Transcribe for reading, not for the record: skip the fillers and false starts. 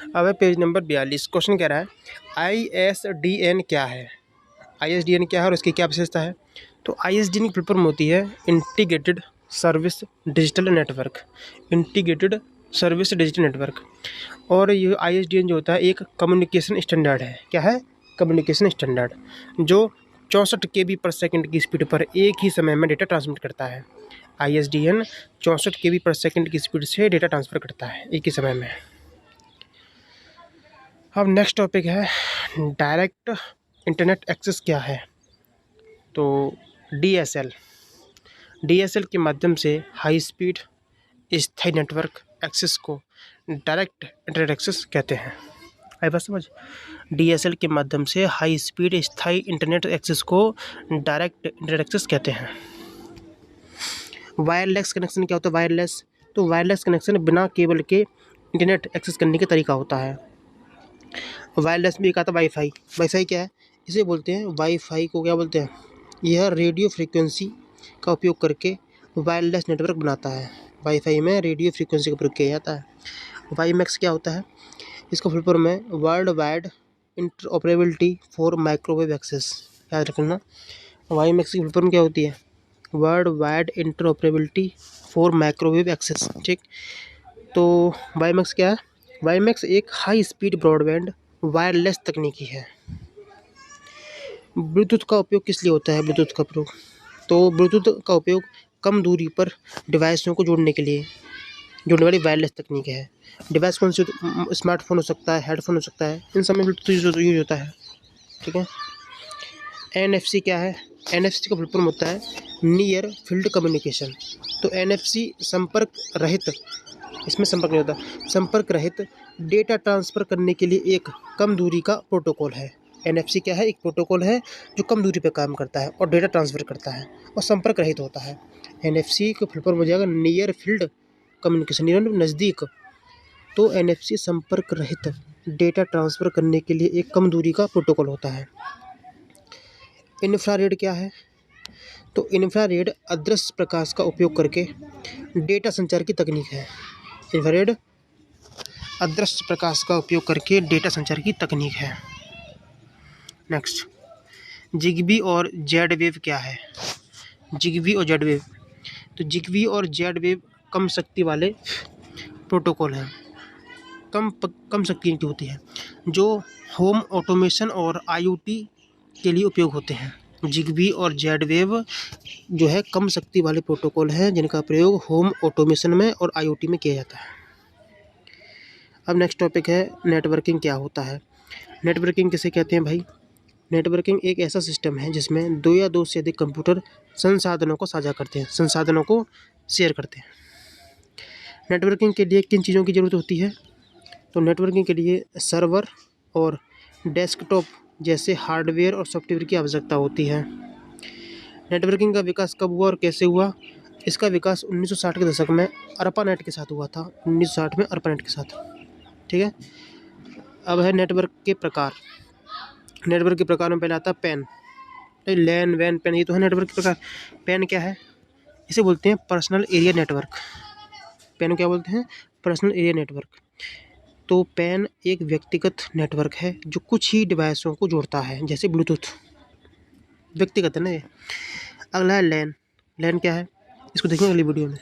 अब है page number 42। Question कह रहा है ISDN क्या है। ISDN क्या है और इसकी क्या विशेषता है। तो ISDN की फुल फॉर्म होती है integrated service digital network. Integrated service digital network. और ये ISDN जो होता है एक कम्युनिकेशन स्टैंडर्ड है। क्या है? कम्युनिकेशन स्टैंडर्ड, जो 64 KB/सेकंड की स्पीड पर एक ही समय में डेटा ट्रांसमिट करता है। ISDN 64 KB/सेकंड की स्पीड से डेटा ट्रांसफ़र करता है एक ही समय में। अब नेक्स्ट टॉपिक है डायरेक्ट इंटरनेट एक्सेस क्या है। तो DSL के माध्यम से हाई स्पीड स्थायी नेटवर्क एक्सेस को डायरेक्ट इंटरनेट एक्सेस कहते हैं। आई बात समझ। DSL के माध्यम से हाई स्पीड स्थायी इंटरनेट एक्सेस को डायरेक्ट इंटरनेट एक्सेस कहते हैं। वायरलेस कनेक्शन क्या होता है? वायरलेस, तो वायरलेस कनेक्शन बिना केबल के इंटरनेट एक्सेस करने का तरीका होता है। वायरलेस में एक आता वाईफाई। वाईफाई क्या है? इसे बोलते हैं, वाईफाई को क्या बोलते हैं? यह रेडियो फ्रीक्वेंसी का उपयोग करके वायरलेस नेटवर्क बनाता है। वाईफाई में रेडियो फ्रीक्वेंसी का प्रयोग किया जाता है। वाईमैक्स क्या होता है? इसका फुल फॉर्म है world wide interoperability for microwave access. याद रखना, वाईमैक्स की फुल फॉर्म क्या होती है? World wide interoperability for microwave access. ठीक, तो वाईमैक्स क्या है? वाईमैक्स एक हाई स्पीड ब्रॉडबैंड वायरलेस तकनीकी है। ब्लूटूथ का उपयोग किस लिए होता है? ब्लूटूथ का प्रयोग, तो ब्लूटूथ का उपयोग कम दूरी पर डिवाइसों को जोड़ने के लिए जोड़ने वाली वायरलेस तकनीक है। डिवाइस कौन से? स्मार्टफोन हो सकता है, हेडफोन हो सकता है, इन सब में ब्लूटूथ यूज होता है। ठीक है। NFC क्या है? NFC का फुल फॉर्म होता है नियर फील्ड कम्युनिकेशन। तो NFC संपर्क रहित, इसमें संपर्क नहीं होता, संपर्क रहित डेटा ट्रांसफ़र करने के लिए एक कम दूरी का प्रोटोकॉल है। NFC क्या है? एक प्रोटोकॉल है जो कम दूरी पर काम करता है और डेटा ट्रांसफ़र करता है और संपर्क रहित होता है। NFC का फुल फॉर्म हो जाएगा नियर फील्ड कम्युनिकेशन, नियर नज़दीक। तो NFC संपर्क रहित डेटा ट्रांसफ़र करने के लिए एक कम दूरी का प्रोटोकॉल होता है। इंफ्रारेड क्या है? तो इंफ्रारेड अदृश्य प्रकाश का उपयोग करके डेटा संचार की तकनीक है। इंफ्रारेड अदृश्य प्रकाश का उपयोग करके डेटा संचार की तकनीक है। नेक्स्ट, जिगबी और जेड वेव क्या है? जिगबी और जेड वेव, तो जिगबी और जेड वेव कम शक्ति वाले प्रोटोकॉल हैं। कम शक्ति की होती है, जो होम ऑटोमेशन और IoT के लिए उपयोग होते हैं। जिगबी और जेड वेव जो है कम शक्ति वाले प्रोटोकॉल हैं जिनका प्रयोग होम ऑटोमेशन में और IoT में किया जाता है। अब नेक्स्ट टॉपिक है नेटवर्किंग क्या होता है। नेटवर्किंग किसे कहते हैं भाई? नेटवर्किंग एक ऐसा सिस्टम है जिसमें दो या दो से अधिक कंप्यूटर संसाधनों को साझा करते हैं, संसाधनों को शेयर करते हैं। नेटवर्किंग के लिए किन चीज़ों की ज़रूरत होती है? तो नेटवर्किंग के लिए सर्वर और डेस्कटॉप जैसे हार्डवेयर और सॉफ्टवेयर की आवश्यकता होती है। नेटवर्किंग का विकास कब हुआ और कैसे हुआ? इसका विकास 1960 के दशक में ARPANET के साथ हुआ था। 1960 में ARPANET के साथ। ठीक है। अब है नेटवर्क के प्रकार। नेटवर्क के प्रकार में पहले आता है पैन, लैन, वैन, पैन, ये तो है नेटवर्क के प्रकार। पैन क्या है? इसे बोलते हैं पर्सनल एरिया नेटवर्क। पैन क्या बोलते हैं? Personal area network. तो पैन एक व्यक्तिगत नेटवर्क है जो कुछ ही डिवाइसों को जोड़ता है, जैसे ब्लूटूथ, व्यक्तिगत है ना ये। अगला है लैन। लैन क्या है? इसको देखेंगे अगली वीडियो में।